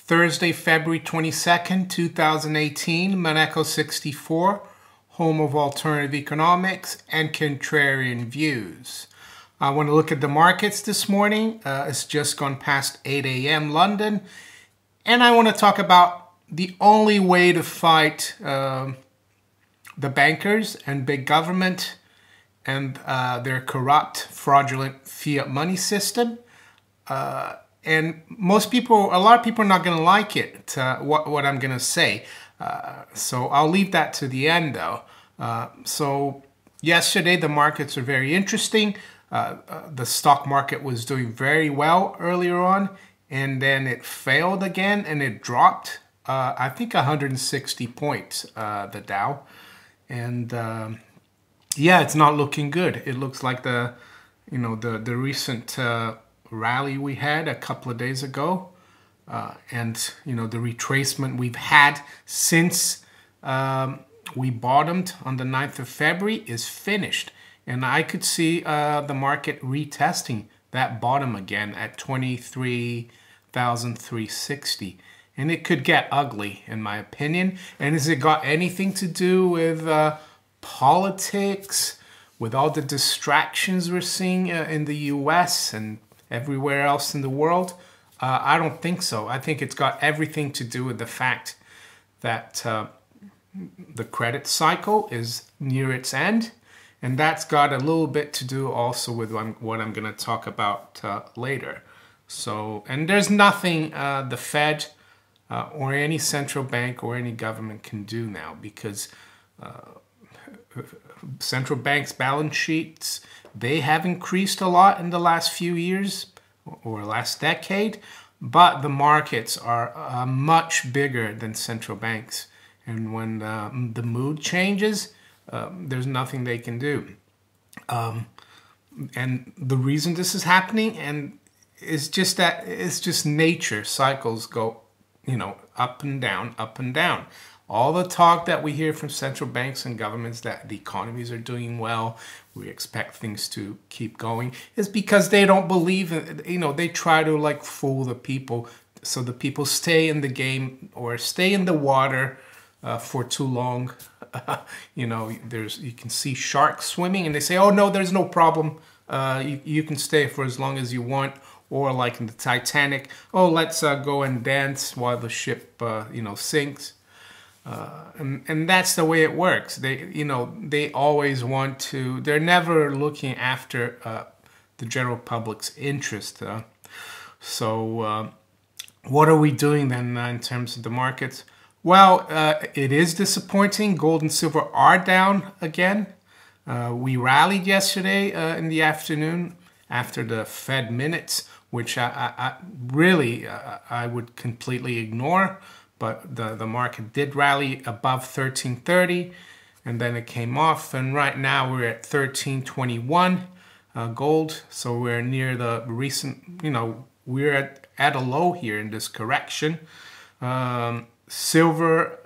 Thursday, February 22nd, 2018, Monaco 64, home of alternative economics and contrarian views. I want to look at the markets this morning. It's just gone past 8 a.m. London. And I want to talk about the only way to fight the bankers and big government and their corrupt, fraudulent fiat money system. And most people, a lot of people are not going to like it, what I'm going to say. So I'll leave that to the end, though. So yesterday, the markets are very interesting. The stock market was doing very well earlier on, and then it failed again, and it dropped, I think, 160 points, the Dow. And yeah, it's not looking good. It looks like the recent rally we had a couple of days ago, and the retracement we've had since we bottomed on the 9th of February is finished, and I could see the market retesting that bottom again at 23,360, and it could get ugly in my opinion. And has it got anything to do with politics, with all the distractions we're seeing in the US and everywhere else in the world? I don't think so. I think it's got everything to do with the fact that the credit cycle is near its end, and that's got a little bit to do also with what I'm going to talk about later. So, and there's nothing the Fed or any central bank or any government can do now, because central banks' balance sheets, they have increased a lot in the last few years or last decade, but the markets are much bigger than central banks. And when the mood changes, there's nothing they can do. And the reason this is happening is just that it's just nature. Cycles go, up and down, up and down. All the talk that we hear from central banks and governments that the economies are doing well, we expect things to keep going, is because they don't believe, they try to fool the people, so the people stay in the game or stay in the water for too long. You can see sharks swimming and they say, oh no, there's no problem. You can stay for as long as you want. Or like in the Titanic, oh, let's go and dance while the ship, sinks. And that's the way it works. They always want to, they're never looking after the general public's interest. So what are we doing then in terms of the markets? Well, it is disappointing. Gold and silver are down again. We rallied yesterday in the afternoon after the Fed minutes, which I really would completely ignore. But the market did rally above 1330, and then it came off. And right now we're at 1321 gold. So we're near the recent, we're at a low here in this correction. Silver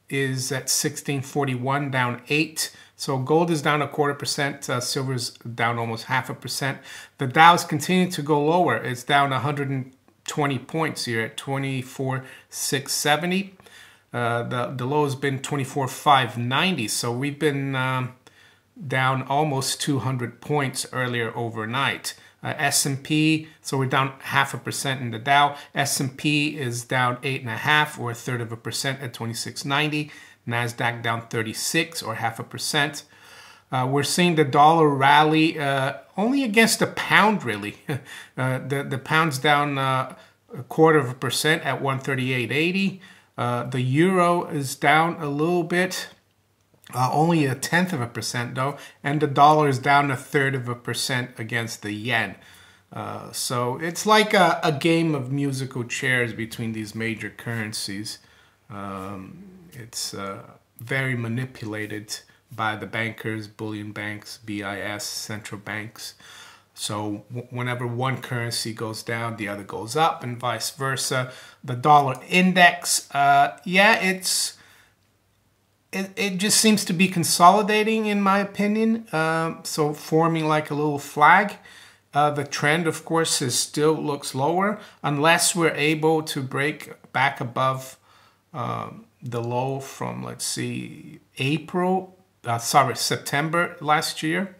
is at 1641, down 8. So gold is down 0.25%. Silver's down almost 0.5%. The Dow's continuing to go lower. It's down 120 points here at 24,670. The low has been 24,590. So we've been down almost 200 points earlier overnight. S&P, so we're down 0.5% in the Dow. S&P is down 8.5 or 1/3% at 2690. NASDAQ down 36 or 0.5%. We're seeing the dollar rally only against the pound, really. The pound's down 0.25% at 138.80. The euro is down a little bit, only 0.1% though, and the dollar is down 1/3% against the yen. So it's like a game of musical chairs between these major currencies. It's very manipulated by the bankers, bullion banks, BIS, central banks. So whenever one currency goes down, the other goes up, and vice versa. The dollar index, it just seems to be consolidating, in my opinion. So forming like a little flag. The trend, of course, still looks lower unless we're able to break back above the low from, let's see, September last year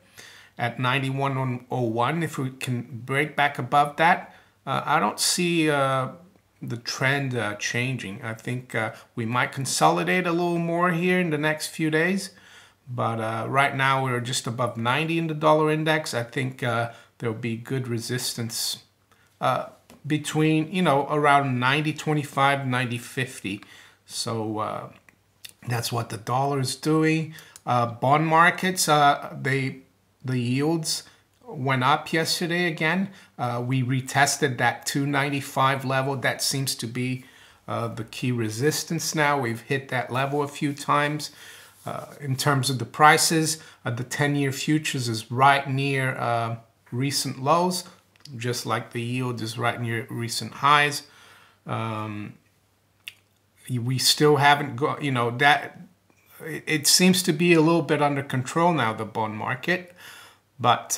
at 91.01. If we can break back above that, I don't see the trend changing. I think we might consolidate a little more here in the next few days. But right now we're just above 90 in the dollar index. I think there'll be good resistance between, you know, around 90.25, 90.50. So that's what the dollar is doing. Bond markets, the yields went up yesterday again. We retested that 295 level. That seems to be the key resistance now. We've hit that level a few times. In terms of the prices, the 10-year futures is right near recent lows, just like the yield is right near recent highs. We still haven't got, you know, that it seems to be a little bit under control now, the bond market. But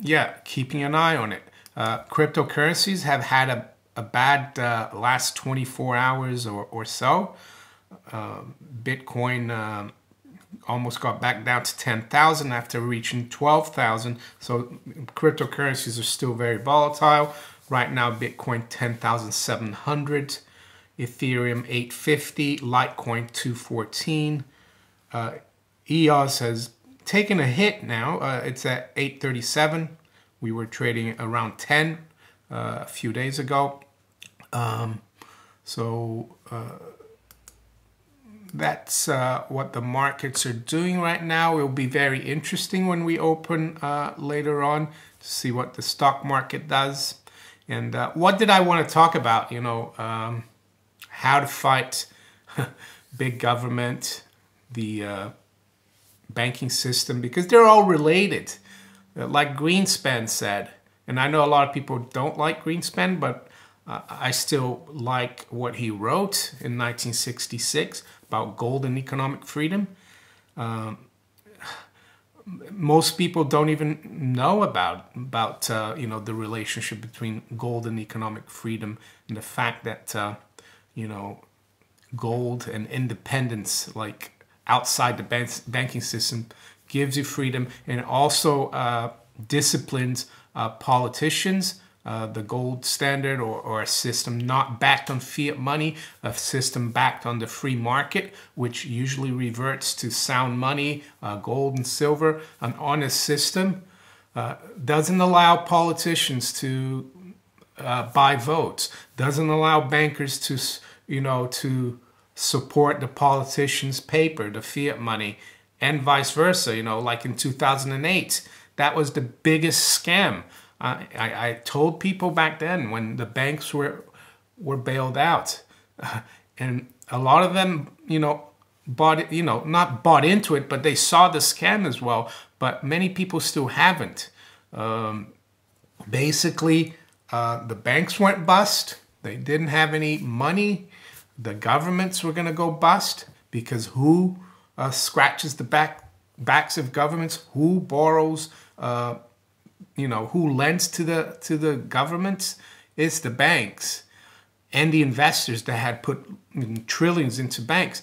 yeah, keeping an eye on it. Cryptocurrencies have had a bad last 24 hours or so. Bitcoin almost got back down to 10,000 after reaching 12,000. So cryptocurrencies are still very volatile. Right now, Bitcoin 10,700, Ethereum 850, Litecoin 214. EOS has taken a hit now. It's at 837. We were trading around 10 a few days ago. That's what the markets are doing right now. It will be very interesting when we open later on to see what the stock market does. And what did I want to talk about? You know, how to fight big government, the banking system, because they're all related. Like Greenspan said, and I know a lot of people don't like Greenspan, but I still like what he wrote in 1966 about gold and economic freedom. Most people don't even know about you know, the relationship between gold and economic freedom, and the fact that you know, gold and independence, like outside the banking system, gives you freedom, and also disciplines politicians. The gold standard, or a system not backed on fiat money, a system backed on the free market, which usually reverts to sound money, gold and silver. An honest system doesn't allow politicians to buy votes, doesn't allow bankers to, you know, to support the politicians' paper, the fiat money, and vice versa. You know, like in 2008, that was the biggest scam. I told people back then when the banks were bailed out, and a lot of them, you know, bought it, you know, not bought into it, but they saw the scam as well. But many people still haven't. Basically, the banks went bust. They didn't have any money. The governments were going to go bust, because who scratches the backs of governments? Who borrows? You know, who lends to the governments? It's the banks and the investors that had put trillions into banks.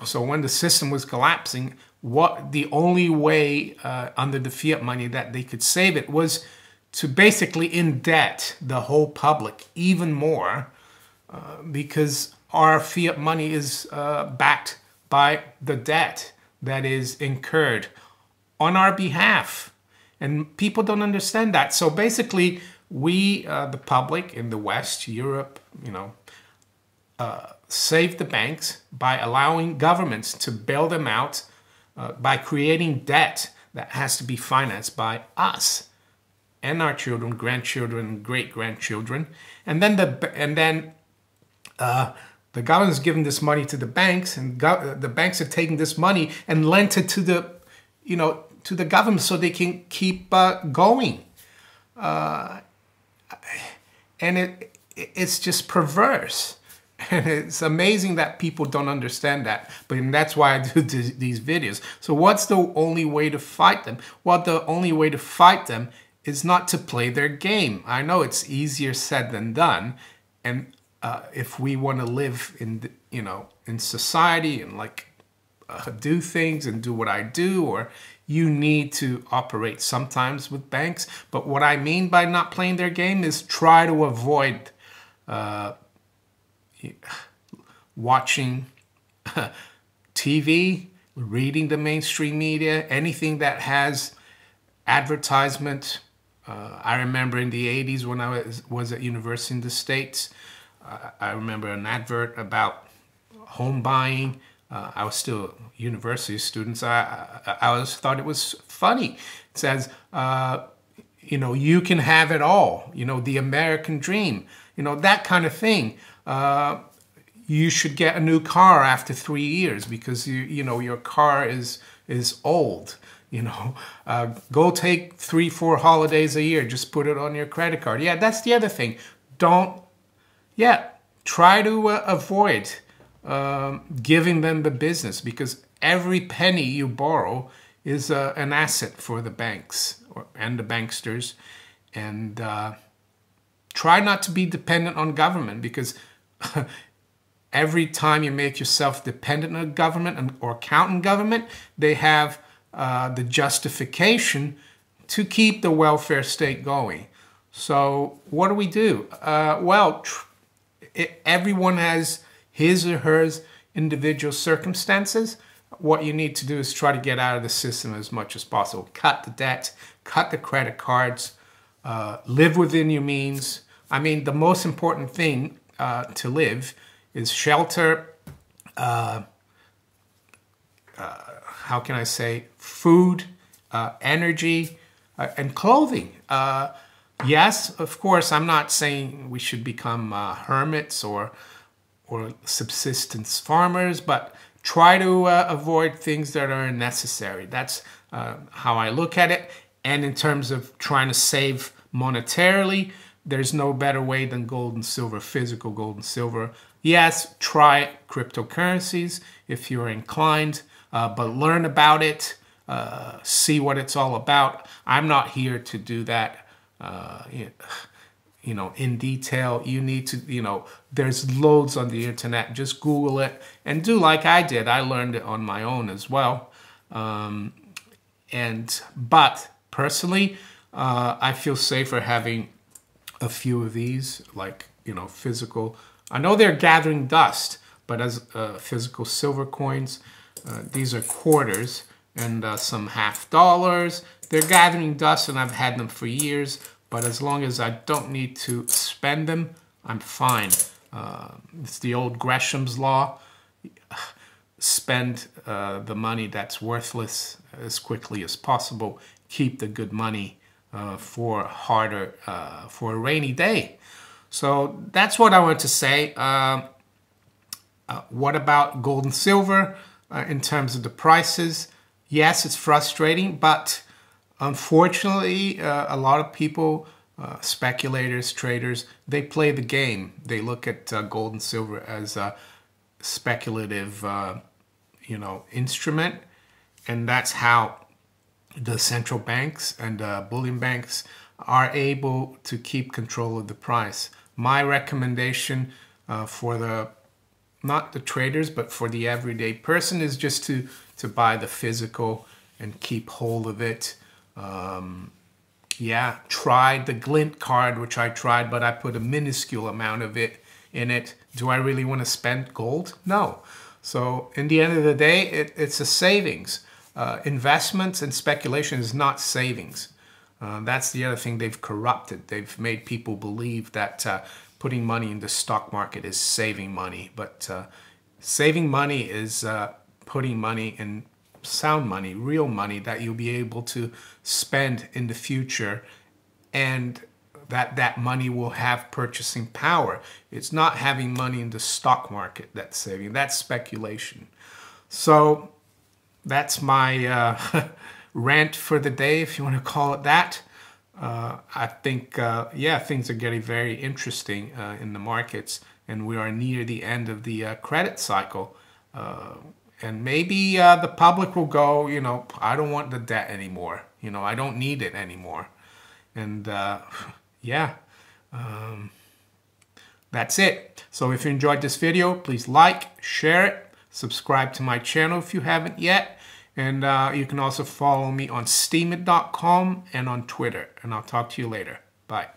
So when the system was collapsing, the only way under the fiat money that they could save it was to basically indebt the whole public even more, because our fiat money is backed by the debt that is incurred on our behalf. And people don't understand that. So basically, we, the public in the West, Europe, you know, save the banks by allowing governments to bail them out, by creating debt that has to be financed by us and our children, grandchildren, great-grandchildren. And then the government's giving this money to the banks, and the banks are taking this money and lent it to the, you know, to the government so they can keep going. And it's just perverse. And it's amazing that people don't understand that. But that's why I do these videos. So what's the only way to fight them? Well, the only way to fight them is not to play their game. I know it's easier said than done, and if we want to live in in society and like do things and do what I do, or you need to operate sometimes with banks. But what I mean by not playing their game is try to avoid watching TV, reading the mainstream media, anything that has advertisement. I remember in the 80s when I was at university in the States, I remember an advert about home buying. I was still a university student. I always thought it was funny. It says, you can have it all. The American dream. That kind of thing. You should get a new car after 3 years because your car is old. Go take 3-4 holidays a year. Just put it on your credit card. Yeah, that's the other thing. Try to avoid giving them the business, because every penny you borrow is an asset for the banks and the banksters. And try not to be dependent on government, because every time you make yourself dependent on government or count on government, they have the justification to keep the welfare state going. So what do we do? Everyone has his or hers individual circumstances. What you need to do is try to get out of the system as much as possible. Cut the debt, cut the credit cards, live within your means. I mean, the most important thing to live is shelter, how can I say, food, energy, and clothing. Yes, of course, I'm not saying we should become hermits or subsistence farmers, but try to avoid things that are unnecessary. That's how I look at it. And in terms of trying to save monetarily, there's no better way than gold and silver, physical gold and silver. Yes, try cryptocurrencies if you're inclined, but learn about it, see what it's all about. I'm not here to do that in detail. You need to, there's loads on the internet. Just Google it and do like I did. I learned it on my own as well. But personally, I feel safer having a few of these, like, physical. I know they're gathering dust, but as physical silver coins, these are quarters and some $50. They're gathering dust, and I've had them for years. But as long as I don't need to spend them, I'm fine. It's the old Gresham's law. Spend the money that's worthless as quickly as possible. Keep the good money for a rainy day. So that's what I want to say. What about gold and silver in terms of the prices? Yes, it's frustrating, but unfortunately, a lot of people, speculators, traders, they play the game. They look at gold and silver as a speculative, instrument, and that's how the central banks and bullion banks are able to keep control of the price. My recommendation for not the traders, but for the everyday person is just to buy the physical and keep hold of it. Try the glint card, which I tried, but I put a minuscule amount of it in it. Do I really want to spend gold? No. So in the end of the day, it's a savings. Investments and speculation is not savings. That's the other thing they've corrupted. They've made people believe that putting money in the stock market is saving money. But saving money is putting money in sound money, real money that you'll be able to spend in the future, and that money will have purchasing power. It's not having money in the stock market that's saving. That's speculation. So that's my rant for the day, if you want to call it that. I think, things are getting very interesting in the markets, and we are near the end of the credit cycle. And maybe the public will go, I don't want the debt anymore. I don't need it anymore. And yeah, that's it. So if you enjoyed this video, please like, share it, subscribe to my channel if you haven't yet. And you can also follow me on steemit.com and on Twitter. And I'll talk to you later. Bye.